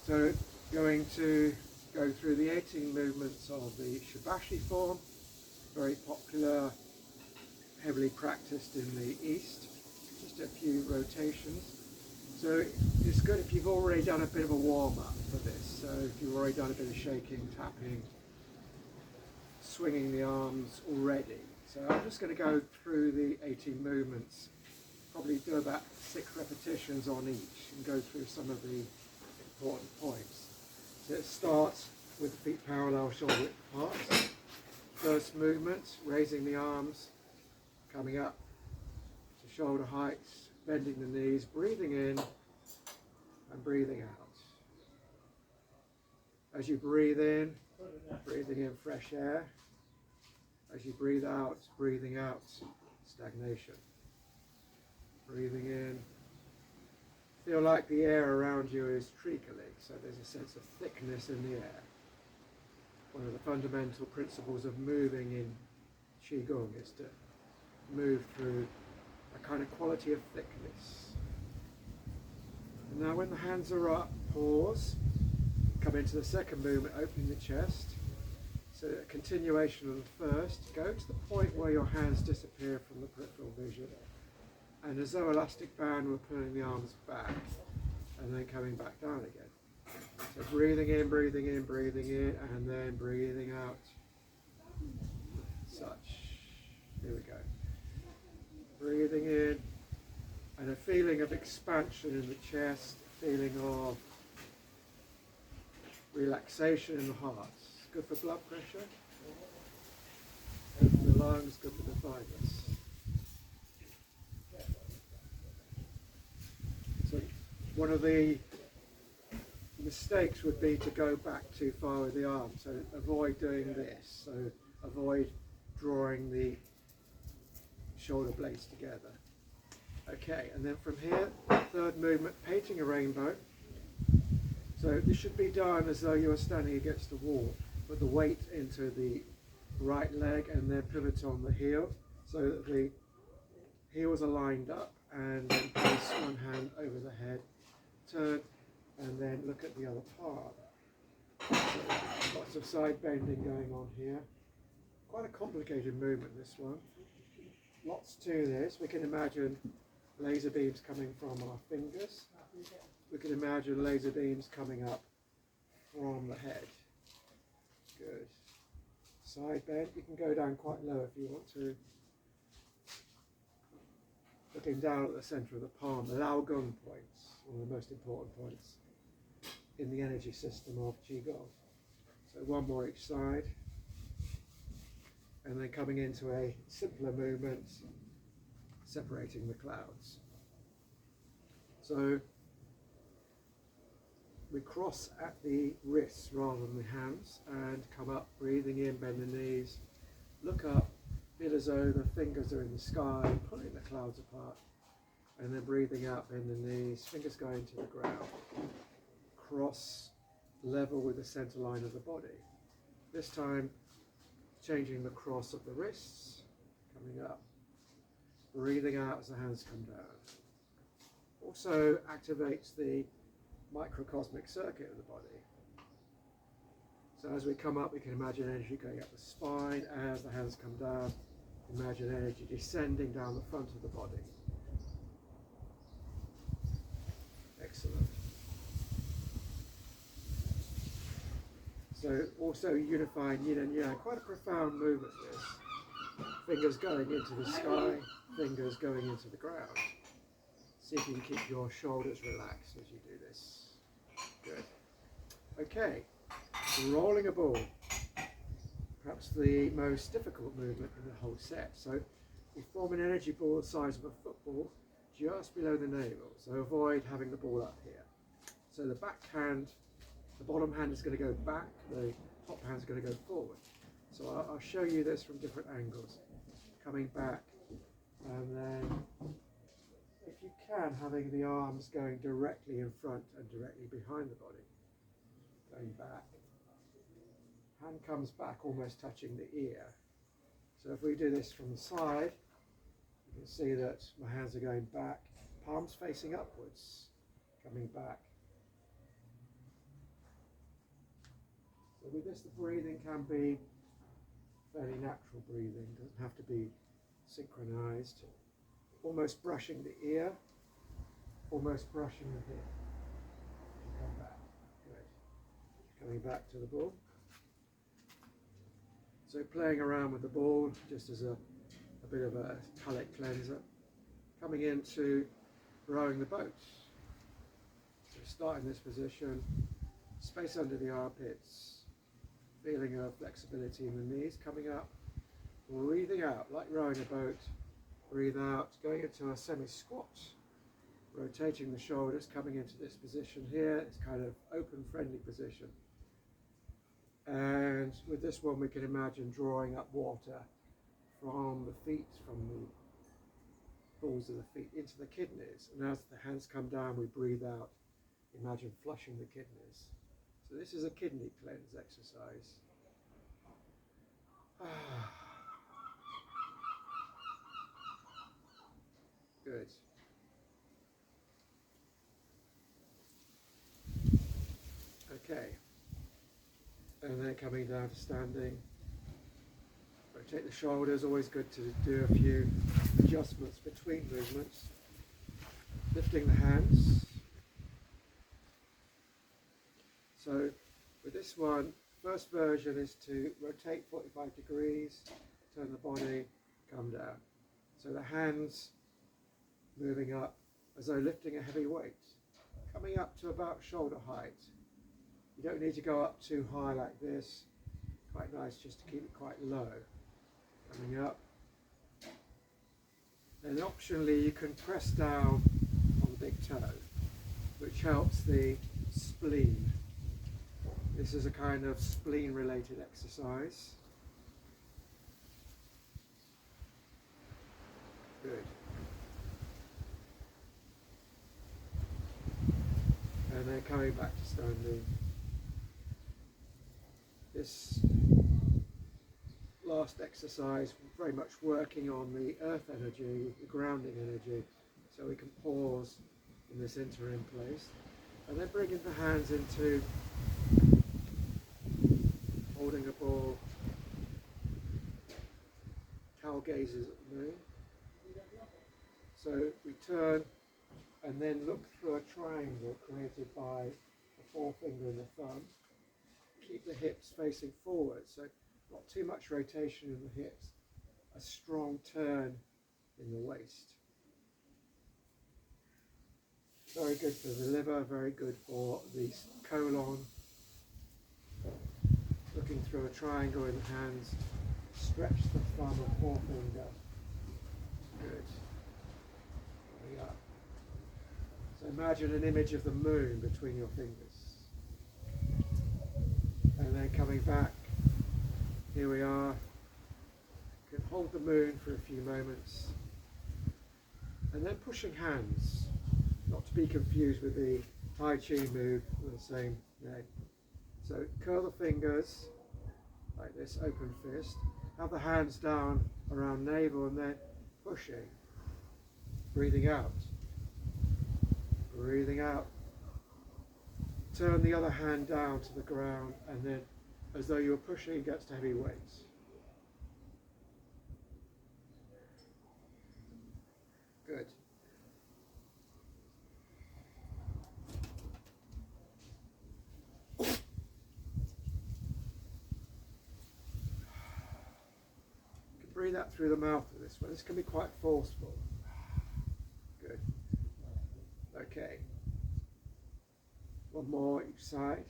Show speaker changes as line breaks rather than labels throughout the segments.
So going to go through the 18 movements of the Shibashi form, very popular, heavily practiced in the East, just a few rotations. So it's good if you've already done a bit of a warm-up for this. So if you've already done a bit of shaking, tapping, swinging the arms already. So I'm just going to go through the 18 movements, probably do about 6 repetitions on each and go through some of the important points. So it starts with the feet parallel, shoulder width apart. First movement, raising the arms, coming up to shoulder height, bending the knees, breathing in and breathing out. As you breathe in, breathing in fresh air. As you breathe out, breathing out stagnation. Breathing in, feel like the air around you is treacling, so there's a sense of thickness in the air. One of the fundamental principles of moving in Qigong is to move through a kind of quality of thickness. And now when the hands are up, pause, come into the second movement, opening the chest. So a continuation of the first, go to the point where your hands disappear from the peripheral vision. And as though elastic band, we're pulling the arms back and then coming back down again. So breathing in, and then breathing out. Such. Here we go. Breathing in, and a feeling of expansion in the chest, a feeling of relaxation in the heart. Good for blood pressure, good for the lungs, good for the thymus. So one of the mistakes would be to go back too far with the arm, so avoid doing this. So avoid drawing the shoulder blades together. Okay, and then from here, third movement, painting a rainbow. So this should be done as though you're standing against the wall. Put the weight into the right leg and then pivot on the heel so that the heels are lined up, and then place one hand over the head, turn, and then look at the other palm. So lots of side bending going on here. Quite a complicated movement, this one. Lots to this. We can imagine laser beams coming from our fingers. We can imagine laser beams coming up from the head. Good. Side bend. You can go down quite low if you want to. Looking down at the center of the palm, the Lao Gong points, one of the most important points in the energy system of Qigong. So one more each side. And then coming into a simpler movement, separating the clouds. So we cross at the wrists rather than the hands and come up, breathing in, bend the knees, look up, feel as though the fingers are in the sky, pulling the clouds apart, and then breathing out, bend the knees, fingers going to the ground. Cross level with the center line of the body. This time changing the cross of the wrists, coming up, breathing out as the hands come down. Also activates the microcosmic circuit of the body. So as we come up, we can imagine energy going up the spine. As the hands come down, imagine energy descending down the front of the body. Excellent. So also unifying yin and yang, quite a profound movement this. Fingers going into the sky, fingers going into the ground. See if you can keep your shoulders relaxed as you do this. Good. Okay, rolling a ball. Perhaps the most difficult movement in the whole set. So we form an energy ball the size of a football just below the navel. So avoid having the ball up here. So the back hand, the bottom hand is going to go back, the top hand is going to go forward. So I'll show you this from different angles. Coming back, and then if you can, having the arms going directly in front and directly behind the body. Going back. Hand comes back almost touching the ear. So if we do this from the side, you can see that my hands are going back, palms facing upwards, coming back, So with this, the breathing can be fairly natural breathing, doesn't have to be synchronized. Almost brushing the ear, almost brushing the hip. Come back. Good. Coming back to the ball. So playing around with the ball just as a bit of a palate cleanser. Coming into rowing the boat. So start in this position, space under the armpits, feeling of flexibility in the knees, coming up, breathing out, like rowing a boat, breathe out, going into a semi-squat, rotating the shoulders, coming into this position here, it's kind of open, friendly position. And with this one, we can imagine drawing up water from the feet, from the balls of the feet into the kidneys. And as the hands come down, we breathe out, imagine flushing the kidneys. So this is a kidney cleanse exercise. Good. Okay. And then coming down to standing. Rotate the shoulders, always good to do a few adjustments between movements. Lifting the hands. So with this one, first version is to rotate 45 degrees, turn the body, come down. So the hands moving up as though lifting a heavy weight, coming up to about shoulder height. You don't need to go up too high like this. Quite nice just to keep it quite low. Coming up. Then optionally you can press down on the big toe, which helps the spleen. This is a kind of spleen related exercise. Good. And then coming back to standing. This last exercise very much working on the earth energy, the grounding energy, so we can pause in this interim place. And then bringing the hands into holding a ball, cow gazes at the moon. So we turn and then look through a triangle created by the forefinger and the thumb. Keep the hips facing forward, so not too much rotation in the hips, a strong turn in the waist. Very good for the liver, very good for the colon. Looking through a triangle in the hands, stretch the thumb and forefinger. Good. Going up. So imagine an image of the moon between your fingers. And then coming back, here we are. You can hold the moon for a few moments. And then pushing hands, not to be confused with the Tai Chi move with the same leg. So curl the fingers like this, open fist. Have the hands down around navel and then pushing. Breathing out. Breathing out. Turn the other hand down to the ground and then as though you were pushing against heavy weights. Good. Breathe out through the mouth with this one. This can be quite forceful. Good. Okay. One more each side.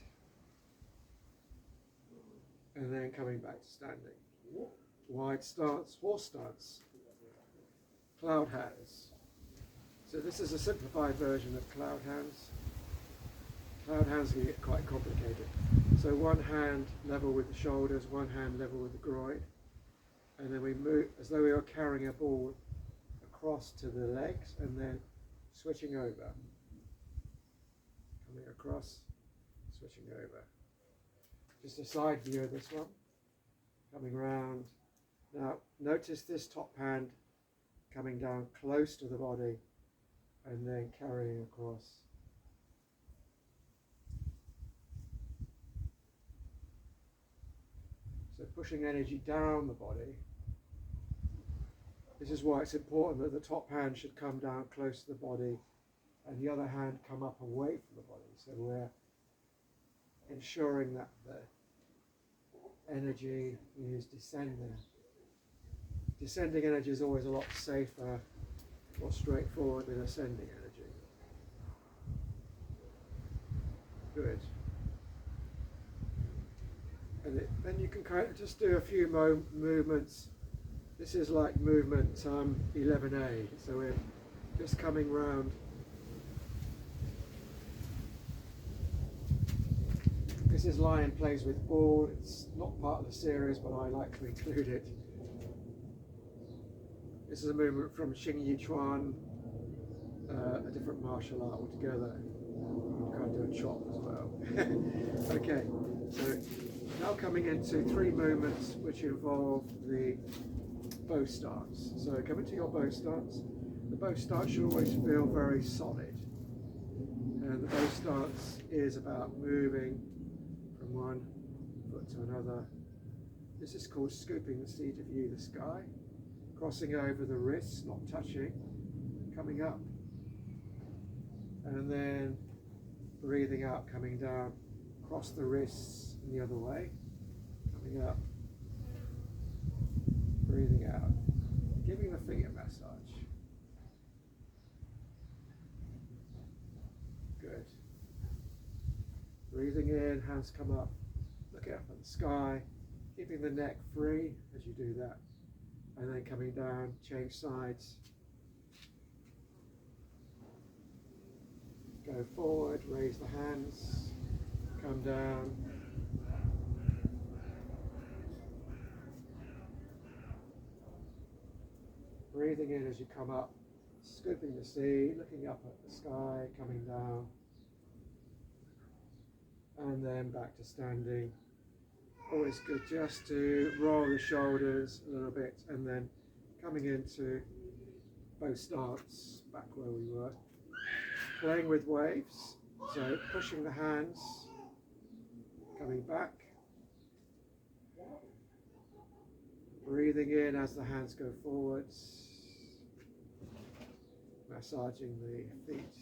And then coming back to standing. Wide stance, horse stance. Cloud hands. So this is a simplified version of cloud hands. Cloud hands can get quite complicated. So one hand level with the shoulders, one hand level with the groin. And then we move as though we were carrying a ball across to the legs and then switching over. Coming across, switching over. Just a side view of this one. Coming round. Now notice this top hand coming down close to the body and then carrying across. So pushing energy down the body. This is why it's important that the top hand should come down close to the body and the other hand come up away from the body. So we're ensuring that the energy is descending. Descending energy is always a lot safer, more straightforward than ascending energy. Good. And then you can kind of just do a few movements. This is like movement 11A, so we're just coming round. This is lion plays with ball. It's not part of the series, but I like to include it. This is a movement from Xing Yi Chuan, a different martial art altogether. You can do a chop as well. Okay, so now coming into 3 movements which involve the bow stance. So come into your bow stance. The bow stance should always feel very solid. And the bow stance is about moving from one foot to another. This is called scooping the sea to view the sky. Crossing over the wrists, not touching, coming up. And then breathing out, coming down. Cross the wrists and the other way. Coming up. Breathing out. Giving the finger massage. Good. Breathing in, hands come up. Looking up at the sky. Keeping the neck free as you do that. And then coming down, change sides. Go forward, raise the hands, come down. Breathing in as you come up, scooping the sea, looking up at the sky, coming down. And then back to standing. Always good just to roll the shoulders a little bit and then coming into bow stance, back where we were. Playing with waves, so pushing the hands, coming back. Breathing in as the hands go forwards. Massaging the feet.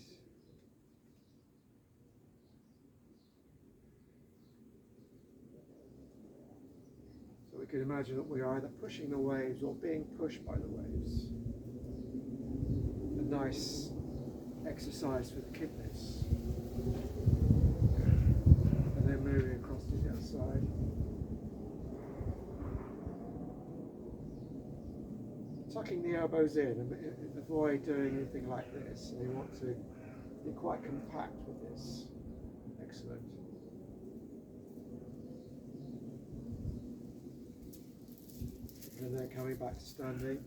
We can imagine that we are either pushing the waves or being pushed by the waves. A nice exercise for the kidneys. And then moving across to the other side. Tucking the elbows in and avoid doing anything like this. So you want to be quite compact with this. Excellent. And then coming back to standing.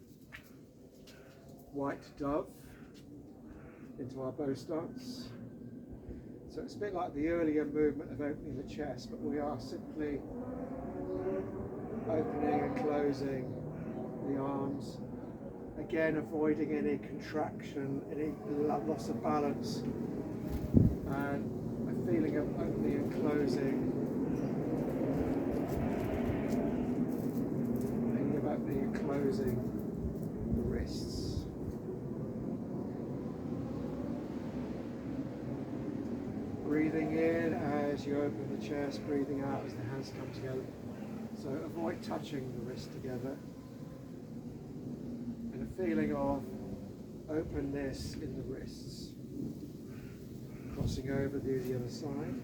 White dove into our bow stance. So it's a bit like the earlier movement of opening the chest, but we are simply opening and closing the arms. Again, avoiding any contraction, any loss of balance, and a feeling of opening and closing. Opening and closing the wrists. Breathing in as you open the chest, breathing out as the hands come together. So avoid touching the wrists together. And a feeling of openness in the wrists. Crossing over to the other side.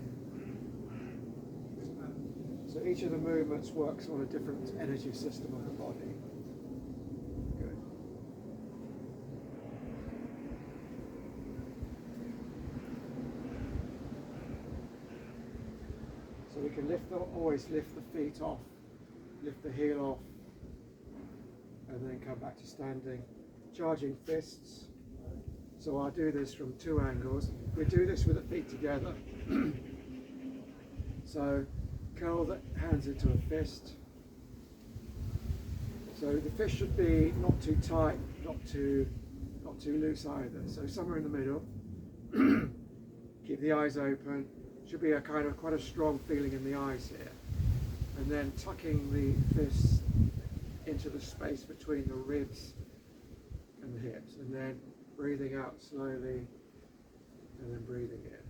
So each of the movements works on a different energy system of the body. Good. So we can always lift the feet off, lift the heel off, and then come back to standing. Charging fists. So I'll do this from 2 angles. We do this with the feet together. So curl the hands into a fist. So the fist should be not too tight, not too loose either. So somewhere in the middle. Keep the eyes open. Should be a kind of quite a strong feeling in the eyes here. and then tucking the fists into the space between the ribs and the hips, and then breathing out slowly and then breathing in.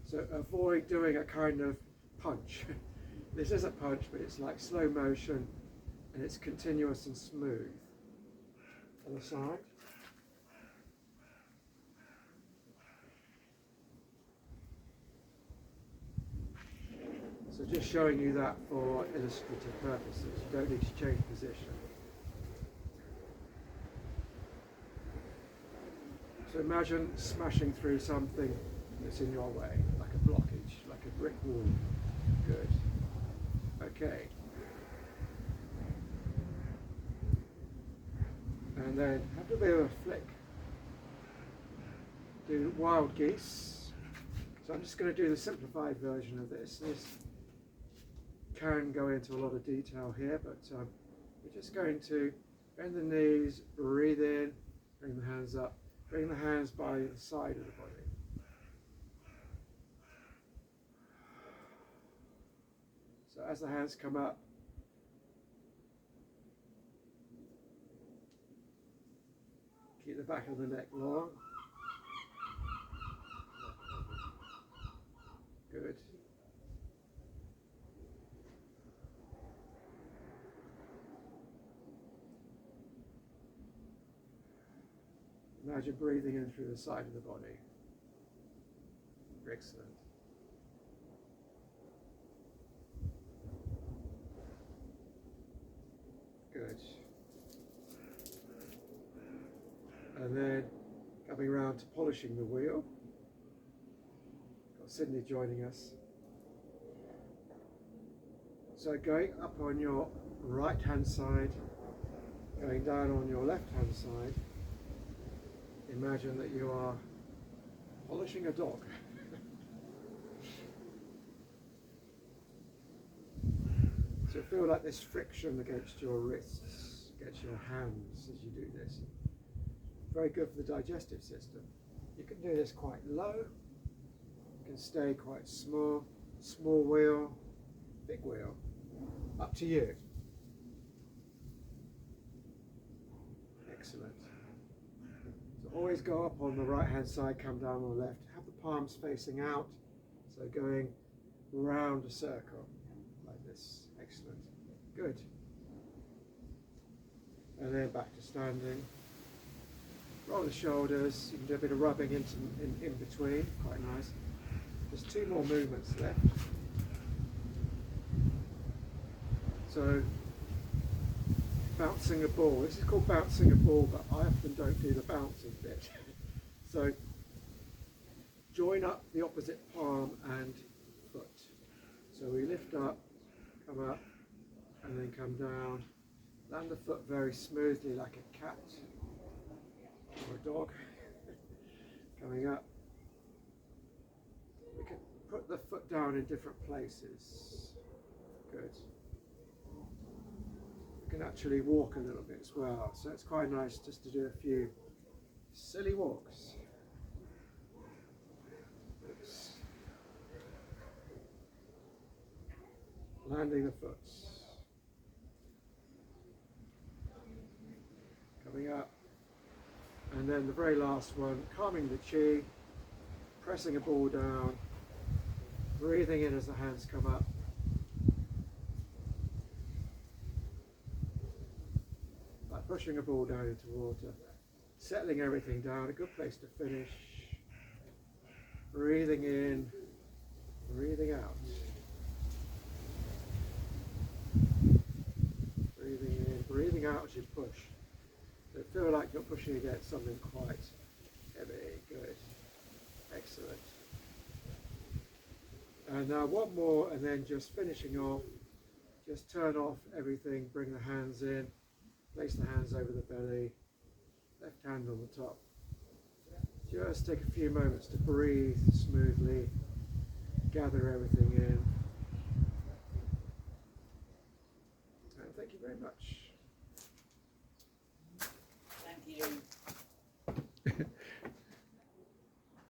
So avoid doing a kind of punch. This is a punch, but it's like slow motion and it's continuous and smooth. Other side. So just showing you that for illustrative purposes. You don't need to change position. So imagine smashing through something that's in your way, like a blockage, like a brick wall. Good. Okay. And then have a bit of a flick. Do wild geese. So I'm just going to do the simplified version of this. This can go into a lot of detail here, but we're just going to bend the knees, breathe in, bring the hands up, bring the hands by the side of the body. So as the hands come up, keep the back of the neck long. Good. Imagine breathing in through the side of the body. Excellent. Good. And then coming around to polishing the wheel. Got Sydney joining us. So going up on your right hand side, going down on your left hand side. Imagine that you are polishing a dog. So feel like this friction against your wrists, against your hands as you do this. Very good for the digestive system. You can do this quite low, you can stay quite small, small wheel, big wheel, up to you. Excellent. So always go up on the right hand side, come down on the left, have the palms facing out, so going round a circle like this. Excellent. Good. And then back to standing. Roll the shoulders. You can do a bit of rubbing in between. Quite nice. There's 2 more movements left. So bouncing a ball. This is called bouncing a ball, but I often don't do the bouncing bit. So join up the opposite palm and foot. So we lift up, come up, and then come down. Land the foot very smoothly like a cat or a dog. Coming up. We can put the foot down in different places. Good. We can actually walk a little bit as well, so it's quite nice just to do a few silly walks. Oops. Landing the foot. Coming up. And then the very last one, calming the chi, pressing a ball down, breathing in as the hands come up. Like pushing a ball down into water, settling everything down, a good place to finish. Breathing in, breathing out. Breathing in, breathing out as you push. So feel like you're pushing against something quite heavy. Good. Excellent. And now one more, and then just finishing off. Just turn off everything, bring the hands in, place the hands over the belly, left hand on the top. Just take a few moments to breathe smoothly, gather everything in. And thank you very much.